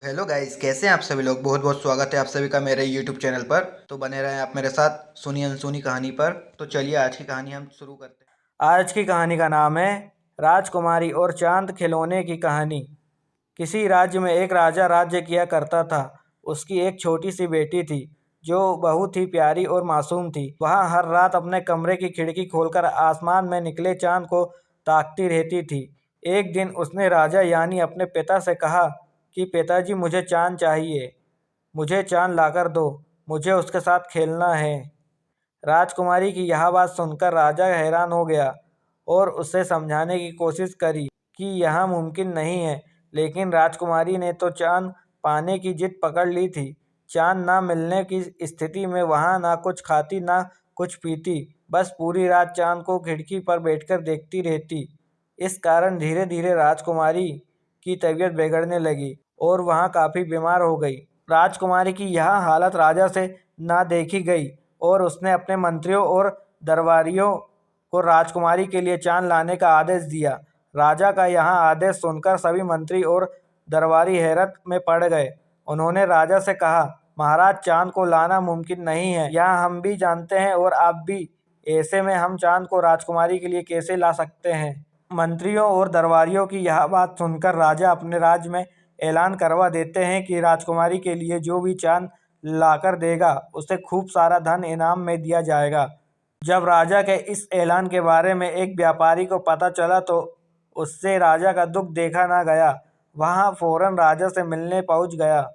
Hello guys, कैसे हैं आप सभी लोग। बहुत बहुत स्वागत है आप सभी का मेरे यूट्यूब चैनल पर। तो बने रहें आप मेरे साथ सुनी अनसुनी कहानी पर। तो चलिए आज की कहानी हम शुरू करते हैं। आज की कहानी का नाम है राजकुमारी और चांद खिलौने की कहानी। किसी राज्य में एक राजा राज्य किया करता था। उसकी एक छोटी सी बेटी थी जो बहुत ही प्यारी और मासूम थी। वह हर रात अपने कमरे की खिड़की खोलकर आसमान में निकले चांद को ताकती रहती थी। एक दिन उसने राजा यानी अपने पिता से कहा कि पिताजी, मुझे चांद चाहिए, मुझे चांद लाकर दो, मुझे उसके साथ खेलना है। राजकुमारी की यह बात सुनकर राजा हैरान हो गया और उसे समझाने की कोशिश करी कि यह मुमकिन नहीं है, लेकिन राजकुमारी ने तो चांद पाने की जिद पकड़ ली थी। चांद ना मिलने की स्थिति में वहाँ ना कुछ खाती ना कुछ पीती, बस पूरी रात चांद को खिड़की पर बैठकर देखती रहती। इस कारण धीरे धीरे राजकुमारी की तबीयत बिगड़ने लगी और वहाँ काफ़ी बीमार हो गई। राजकुमारी की यह हालत राजा से ना देखी गई और उसने अपने मंत्रियों और दरबारियों को राजकुमारी के लिए चांद लाने का आदेश दिया। राजा का यह आदेश सुनकर सभी मंत्री और दरबारी हैरत में पड़ गए। उन्होंने राजा से कहा, महाराज, चांद को लाना मुमकिन नहीं है, यह हम भी जानते हैं और आप भी। ऐसे में हम चांद को राजकुमारी के लिए कैसे ला सकते हैं। मंत्रियों और दरबारियों की यह बात सुनकर राजा अपने राज्य में ऐलान करवा देते हैं कि राजकुमारी के लिए जो भी चांद लाकर देगा उसे खूब सारा धन इनाम में दिया जाएगा। जब राजा के इस ऐलान के बारे में एक व्यापारी को पता चला तो उससे राजा का दुख देखा ना गया। वहाँ फौरन राजा से मिलने पहुँच गया।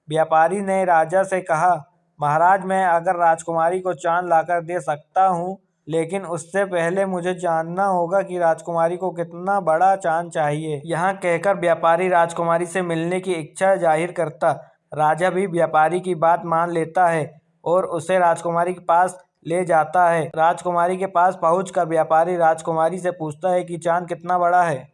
व्यापारी ने राजा से कहा, महाराज, मैं अगर राजकुमारी को चांद लाकर दे सकता हूँ, लेकिन उससे पहले मुझे जानना होगा कि राजकुमारी को कितना बड़ा चांद चाहिए। यहाँ कहकर व्यापारी राजकुमारी से मिलने की इच्छा जाहिर करता। राजा भी व्यापारी की बात मान लेता है और उसे राजकुमारी के पास ले जाता है। राजकुमारी के पास पहुंचकर व्यापारी राजकुमारी से पूछता है कि चांद कितना बड़ा है।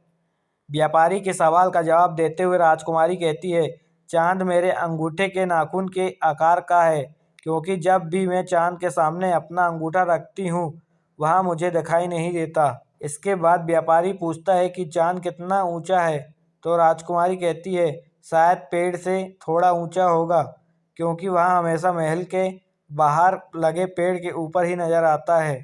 व्यापारी के सवाल का जवाब देते हुए राजकुमारी कहती है, चांद मेरे अंगूठे के नाखून के आकार का है, क्योंकि जब भी मैं चांद के सामने अपना अंगूठा रखती हूँ वह मुझे दिखाई नहीं देता। इसके बाद व्यापारी पूछता है कि चांद कितना ऊंचा है, तो राजकुमारी कहती है, शायद पेड़ से थोड़ा ऊंचा होगा, क्योंकि वह हमेशा महल के बाहर लगे पेड़ के ऊपर ही नजर आता है।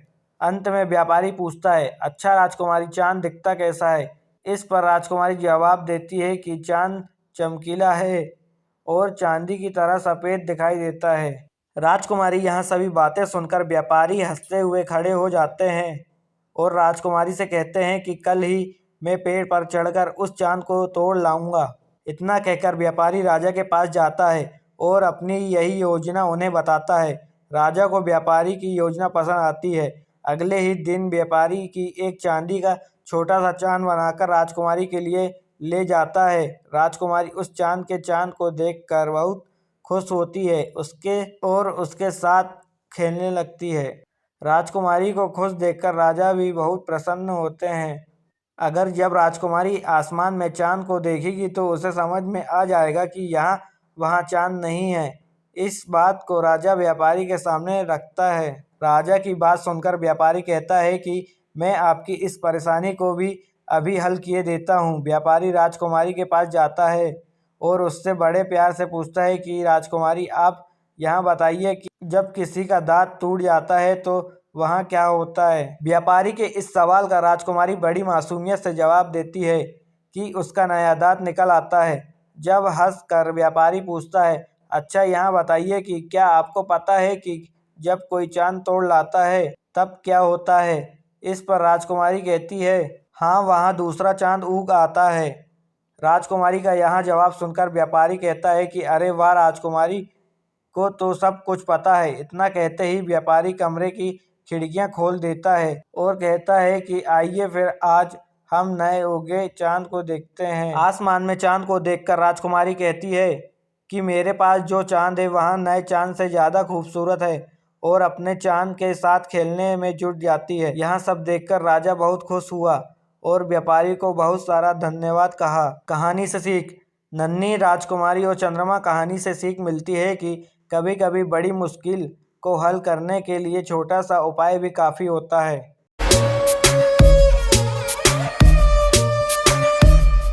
अंत में व्यापारी पूछता है, अच्छा राजकुमारी, चांद दिखता कैसा है। इस पर राजकुमारी जवाब देती है कि चांद चमकीला है और चांदी की तरह सफ़ेद दिखाई देता है। राजकुमारी यह सभी बातें सुनकर व्यापारी हंसते हुए खड़े हो जाते हैं और राजकुमारी से कहते हैं कि कल ही मैं पेड़ पर चढ़कर उस चांद को तोड़ लाऊंगा। इतना कहकर व्यापारी राजा के पास जाता है और अपनी यही योजना उन्हें बताता है। राजा को व्यापारी की योजना पसंद आती है। अगले ही दिन व्यापारी की एक चांदी का छोटा सा चांद बनाकर राजकुमारी के लिए ले जाता है। राजकुमारी उस चांद को देखकर बहुत खुश होती है उसके साथ खेलने लगती है। राजकुमारी को खुश देखकर राजा भी बहुत प्रसन्न होते हैं। अगर जब राजकुमारी आसमान में चांद को देखेगी तो उसे समझ में आ जाएगा कि यहाँ वहाँ चांद नहीं है। इस बात को राजा व्यापारी के सामने रखता है। राजा की बात सुनकर व्यापारी कहता है कि मैं आपकी इस परेशानी को भी अभी हल किए देता हूँ। व्यापारी राजकुमारी के पास जाता है और उससे बड़े प्यार से पूछता है कि राजकुमारी, आप यहाँ बताइए कि जब किसी का दांत टूट जाता है तो वहाँ क्या होता है। व्यापारी के इस सवाल का राजकुमारी बड़ी मासूमियत से जवाब देती है कि उसका नया दांत निकल आता है। जब हंस कर व्यापारी पूछता है, अच्छा यहाँ बताइए कि क्या आपको पता है कि जब कोई चांद तोड़ लाता है तब क्या होता है। इस पर राजकुमारी कहती है, हाँ, वहाँ दूसरा चांद उग आता है। राजकुमारी का यहाँ जवाब सुनकर व्यापारी कहता है कि अरे वाह, राजकुमारी को तो सब कुछ पता है। इतना कहते ही व्यापारी कमरे की खिड़कियां खोल देता है और कहता है कि आइए फिर आज हम नए उगे चांद को देखते हैं। आसमान में चांद को देखकर राजकुमारी कहती है कि मेरे पास जो चांद है वहाँ नए चांद से ज़्यादा खूबसूरत है और अपने चांद के साथ खेलने में जुट जाती है। यह सब देखकर राजा बहुत खुश हुआ और व्यापारी को बहुत सारा धन्यवाद कहा। कहानी से सीख। नन्ही राजकुमारी और चंद्रमा कहानी से सीख मिलती है कि कभी कभी बड़ी मुश्किल को हल करने के लिए छोटा सा उपाय भी काफ़ी होता है।